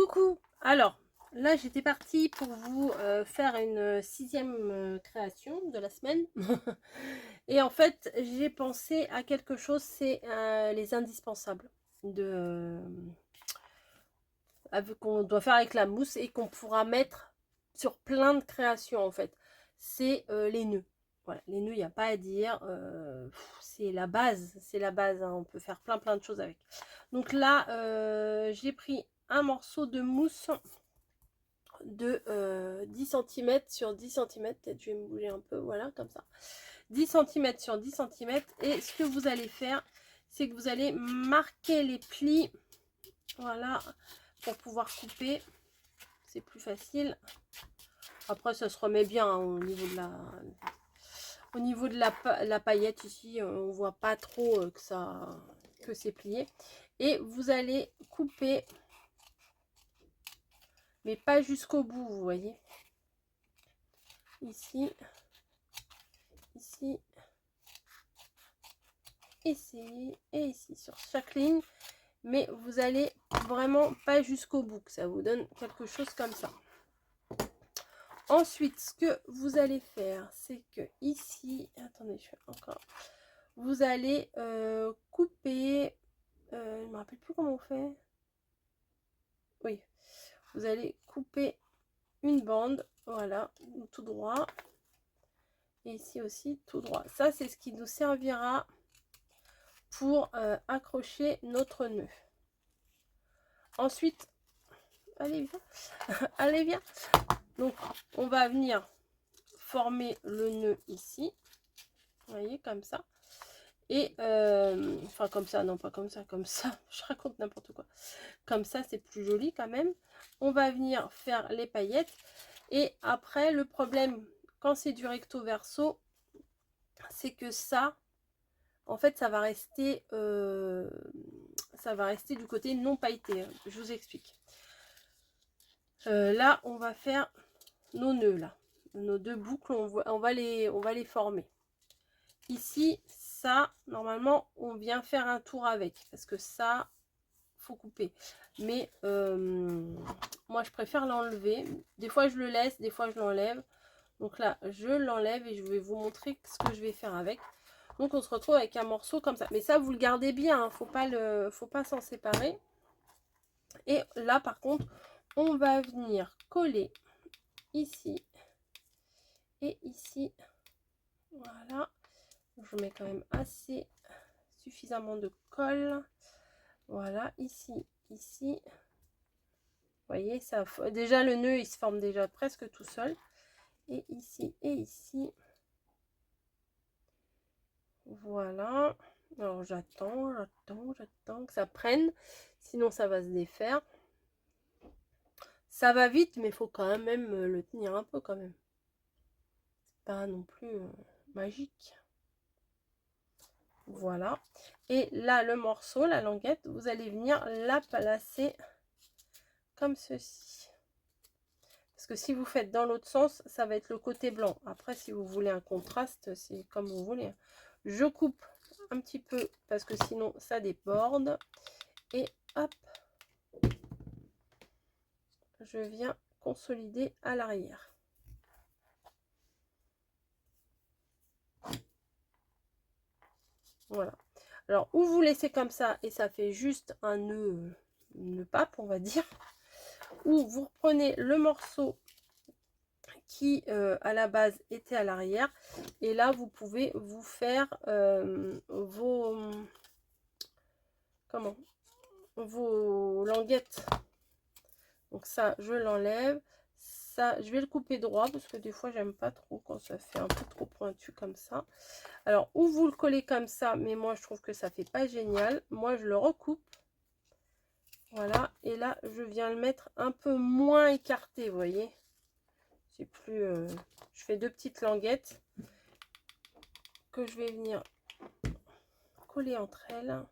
Coucou! Alors, là j'étais partie pour vous faire une sixième création de la semaine. Et en fait, j'ai pensé à quelque chose, c'est les indispensables qu'on doit faire avec la mousse et qu'on pourra mettre sur plein de créations en fait. C'est les nœuds. Voilà, les nœuds, il n'y a pas à dire. C'est la base, hein. On peut faire plein de choses avec. Donc là, j'ai pris un morceau de mousse de 10 cm sur 10 cm. Peut-être je vais me bouger un peu, voilà, comme ça. 10 cm sur 10 cm. Et ce que vous allez faire, c'est que vous allez marquer les plis, voilà, pour pouvoir couper. C'est plus facile. Après, ça se remet bien hein, au niveau de la paillette ici. On voit pas trop que c'est plié. Et vous allez couper, mais pas jusqu'au bout, vous voyez. Ici, ici, ici et ici sur chaque ligne. Mais vous allez vraiment pas jusqu'au bout, que ça vous donne quelque chose comme ça. Ensuite, ce que vous allez faire, c'est que ici, attendez, je fais encore, vous allez couper, je ne me rappelle plus comment on fait. Oui, vous allez couper une bande, voilà, tout droit. Et ici aussi, tout droit. Ça, c'est ce qui nous servira pour accrocher notre nœud. Ensuite, allez, viens. Allez, viens. Donc, on va venir former le nœud ici. Vous voyez, comme ça. Et, enfin, comme ça, non, pas comme ça, comme ça. Je raconte n'importe quoi. Comme ça, c'est plus joli quand même. On va venir faire les paillettes. Et après, le problème, quand c'est du recto verso, c'est que ça, en fait, ça va rester du côté non pailleté. Hein. Je vous explique. Là, on va faire nos nœuds, là. Nos deux boucles, on va les former. Ici, ça, normalement, on vient faire un tour avec. Parce que ça, faut couper. Mais moi, je préfère l'enlever. Des fois, je le laisse, des fois, je l'enlève. Donc là, je l'enlève et je vais vous montrer ce que je vais faire avec. Donc, on se retrouve avec un morceau comme ça. Mais ça, vous le gardez bien. Hein, faut pas s'en séparer. Et là, par contre, on va venir coller ici et ici. Voilà. Je mets quand même assez suffisamment de colle. Voilà, ici, ici. Vous voyez, ça, déjà le nœud, il se forme déjà presque tout seul. Et ici et ici. Voilà. Alors j'attends que ça prenne. Sinon ça va se défaire. Ça va vite, mais il faut quand même le tenir un peu quand même. C'est pas non plus magique. Voilà. Et là, le morceau, la languette, vous allez venir la placer comme ceci. Parce que si vous faites dans l'autre sens, ça va être le côté blanc. Après, si vous voulez un contraste, c'est comme vous voulez. Je coupe un petit peu parce que sinon, ça déborde. Et hop, je viens consolider à l'arrière. Voilà. Alors, ou vous laissez comme ça et ça fait juste un nœud pape, on va dire. Ou vous reprenez le morceau qui à la base était à l'arrière et là vous pouvez vous faire vos languettes. Donc ça je l'enlève, ça je vais le couper droit parce que des fois j'aime pas trop quand ça fait un peu trop pointu comme ça. Alors ou vous le collez comme ça, mais moi je trouve que ça fait pas génial. Moi je le recoupe, voilà, et là je viens le mettre un peu moins écarté, vous voyez. C'est plus je fais deux petites languettes que je vais venir coller entre elles.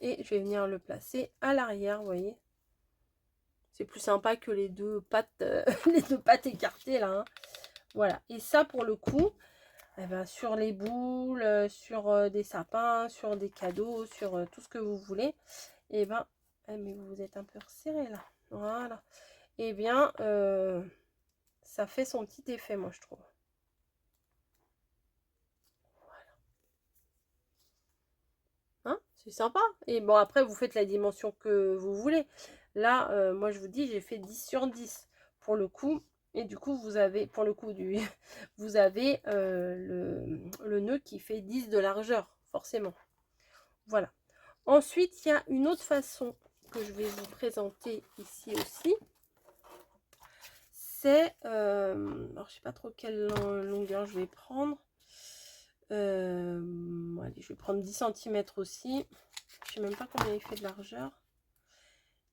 Et je vais venir le placer à l'arrière, vous voyez. C'est plus sympa que les deux pattes, les deux pattes écartées là. Hein. Voilà. Et ça pour le coup, eh ben, sur les boules, sur des sapins, sur des cadeaux, sur tout ce que vous voulez. Et ben, mais vous êtes un peu resserré là. Voilà. Et bien, ça fait son petit effet, moi, je trouve. Hein, c'est sympa. Et bon, après, vous faites la dimension que vous voulez. Là, moi, je vous dis, j'ai fait 10 sur 10 pour le coup. Et du coup, vous avez, pour le coup, vous avez le nœud qui fait 10 de largeur, forcément. Voilà. Ensuite, il y a une autre façon que je vais vous présenter ici aussi. C'est, alors je sais pas trop quelle longueur je vais prendre. Allez, je vais prendre 10 cm aussi. Je sais même pas combien il fait de largeur.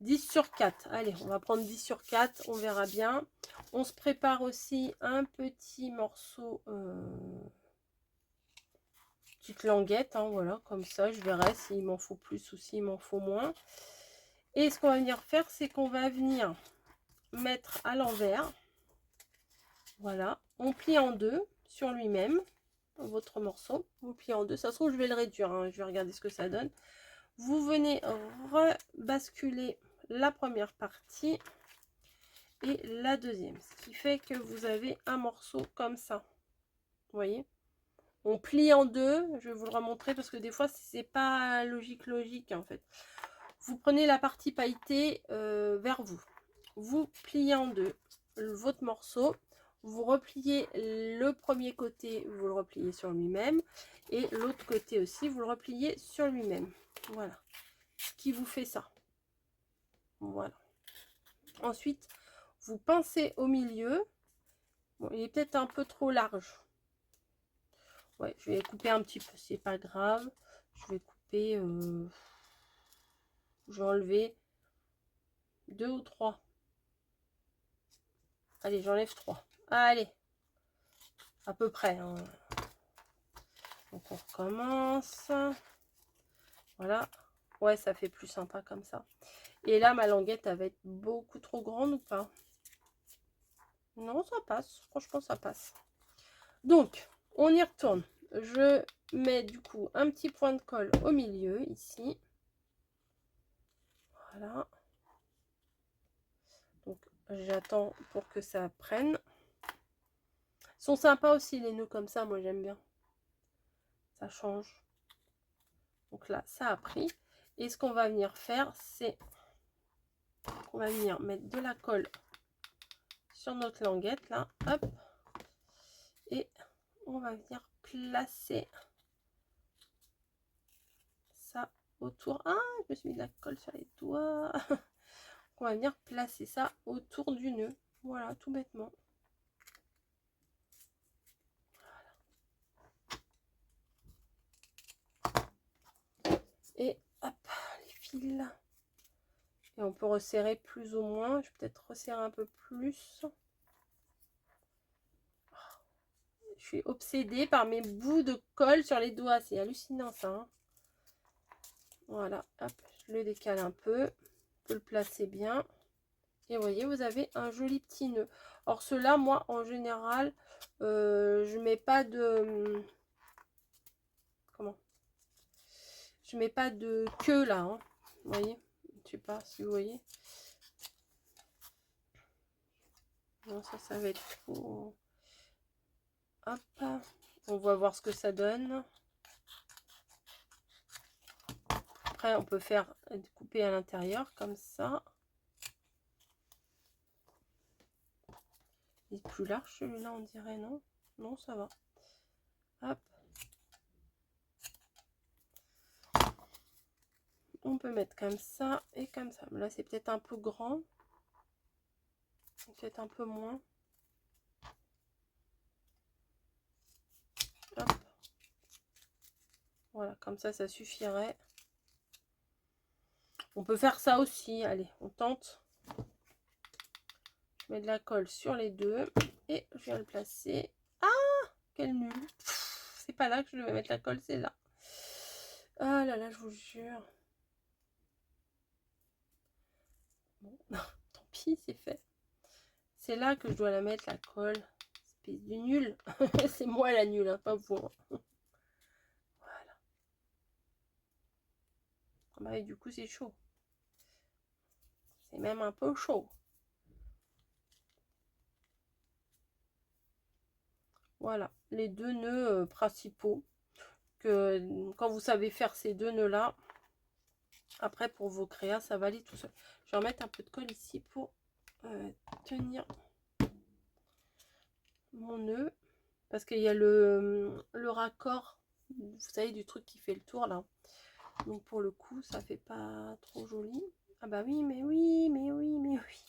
10 sur 4. Allez, on va prendre 10 sur 4. On verra bien. On se prépare aussi un petit morceau, petite languette. Hein, voilà, comme ça. Je verrai s'il m'en faut plus ou s'il m'en faut moins. Et ce qu'on va venir faire, c'est qu'on va venir mettre à l'envers. Voilà. On plie en deux sur lui-même. Votre morceau. Vous pliez en deux. Ça se trouve, je vais le réduire. Hein, je vais regarder ce que ça donne. Vous venez rebasculer la première partie et la deuxième, ce qui fait que vous avez un morceau comme ça. Vous voyez, on plie en deux. Je vais vous le remontrer parce que des fois c'est pas logique en fait. Vous prenez la partie pailletée vers vous, vous pliez en deux votre morceau, vous repliez le premier côté, vous le repliez sur lui-même et l'autre côté aussi, vous le repliez sur lui-même. Voilà ce qui vous fait ça. Voilà. Ensuite, vous pincez au milieu. Bon, il est peut-être un peu trop large. Ouais, je vais couper un petit peu, c'est pas grave. Je vais couper, je vais enlever 2 ou 3. Allez, j'enlève 3. Allez, à peu près. Hein. Donc on recommence. Voilà. Ouais, ça fait plus sympa comme ça. Et là, ma languette, elle va être beaucoup trop grande ou pas? Non, ça passe. Franchement, ça passe. Donc, on y retourne. Je mets du coup un petit point de colle au milieu, ici. Voilà. Donc, j'attends pour que ça prenne. Ils sont sympas aussi, les nœuds comme ça. Moi, j'aime bien. Ça change. Donc là, ça a pris. Et ce qu'on va venir faire, c'est qu'on va venir mettre de la colle sur notre languette, là. Hop. Et on va venir placer ça autour. Ah, je me suis mis de la colle sur les doigts. On va venir placer ça autour du nœud. Voilà, tout bêtement. Et hop, les fils. Et on peut resserrer plus ou moins. Je vais peut-être resserrer un peu plus. Je suis obsédée par mes bouts de colle sur les doigts. C'est hallucinant ça. Hein. Voilà, hop, je le décale un peu. On peut le placer bien. Et vous voyez, vous avez un joli petit nœud. Or, ceux-là, moi, en général, je mets pas de... Comment? Je mets pas de queue là. Hein. Vous voyez? Je sais pas si vous voyez. Non, ça va être trop... Hop. On va voir ce que ça donne. Après, on peut faire couper à l'intérieur comme ça. Il est plus large celui-là, on dirait, non? Non, ça va. Hop. On peut mettre comme ça et comme ça. Là, c'est peut-être un peu grand. Peut-être un peu moins. Hop. Voilà, comme ça suffirait. On peut faire ça aussi. Allez, on tente. Je mets de la colle sur les deux et je viens le placer. Ah, quel nul. C'est pas là que je devais mettre la colle, c'est là. Ah là là, je vous jure. Bon, tant pis, c'est fait. C'est là que je dois la mettre, la colle. Espèce de nul. C'est moi la nulle, hein, pas vous. Hein. Voilà. Ah bah, et du coup, c'est chaud. C'est même un peu chaud. Voilà, les deux nœuds principaux. Que quand vous savez faire ces deux nœuds là, après pour vos créas, ça va aller tout seul. Je vais remettre un peu de colle ici pour tenir mon nœud. Parce qu'il y a le raccord, vous savez, du truc qui fait le tour là. Donc pour le coup, ça fait pas trop joli. Ah bah oui, mais oui, mais oui, mais oui.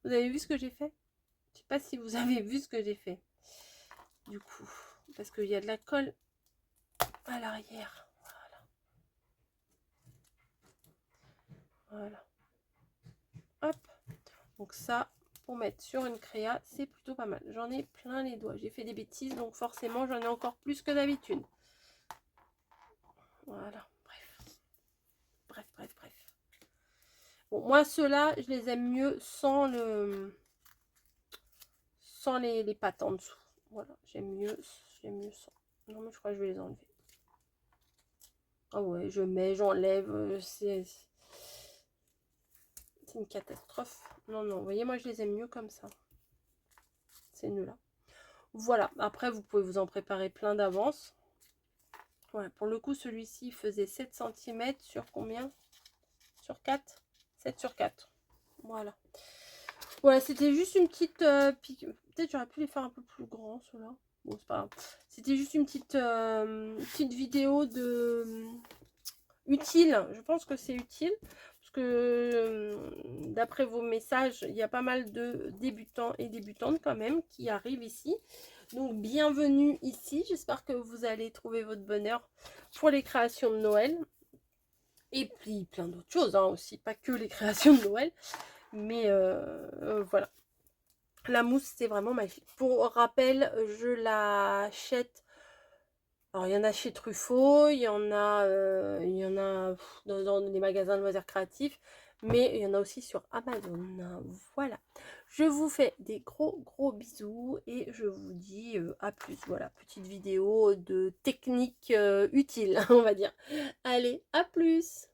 Vous avez vu ce que j'ai fait? Je sais pas si vous avez vu ce que j'ai fait. Du coup, parce qu'il y a de la colle à l'arrière. Voilà. Hop. Donc ça, pour mettre sur une créa, c'est plutôt pas mal. J'en ai plein les doigts. J'ai fait des bêtises, donc forcément, j'en ai encore plus que d'habitude. Voilà. Bref. Bon, moi, ceux-là, je les aime mieux sans les pattes en dessous. Voilà, j'aime mieux sans. Non, mais je crois que je vais les enlever. Ah ouais, je mets, j'enlève, c'est une catastrophe. Non, vous voyez, moi, je les aime mieux comme ça. Ces nœuds-là. Voilà, après, vous pouvez vous en préparer plein d'avance. Voilà, pour le coup, celui-ci faisait 7 cm sur combien? Sur 4? 7 sur 4. Voilà. Voilà, c'était juste une petite pique. Peut-être j'aurais pu les faire un peu plus grands, ceux-là. Bon, c'est pas grave. C'était juste une petite vidéo de utile. Je pense que c'est utile. Parce que d'après vos messages, il y a pas mal de débutants et débutantes quand même qui arrivent ici. Donc bienvenue ici. J'espère que vous allez trouver votre bonheur pour les créations de Noël. Et puis plein d'autres choses hein, aussi, pas que les créations de Noël. Mais voilà. La mousse, c'est vraiment magique. Pour rappel, je l'achète. Alors, il y en a chez Truffaut, il y en a dans les magasins de loisirs créatifs, mais il y en a aussi sur Amazon. Voilà. Je vous fais des gros bisous et je vous dis à plus. Voilà, petite vidéo de technique utile, on va dire. Allez, à plus!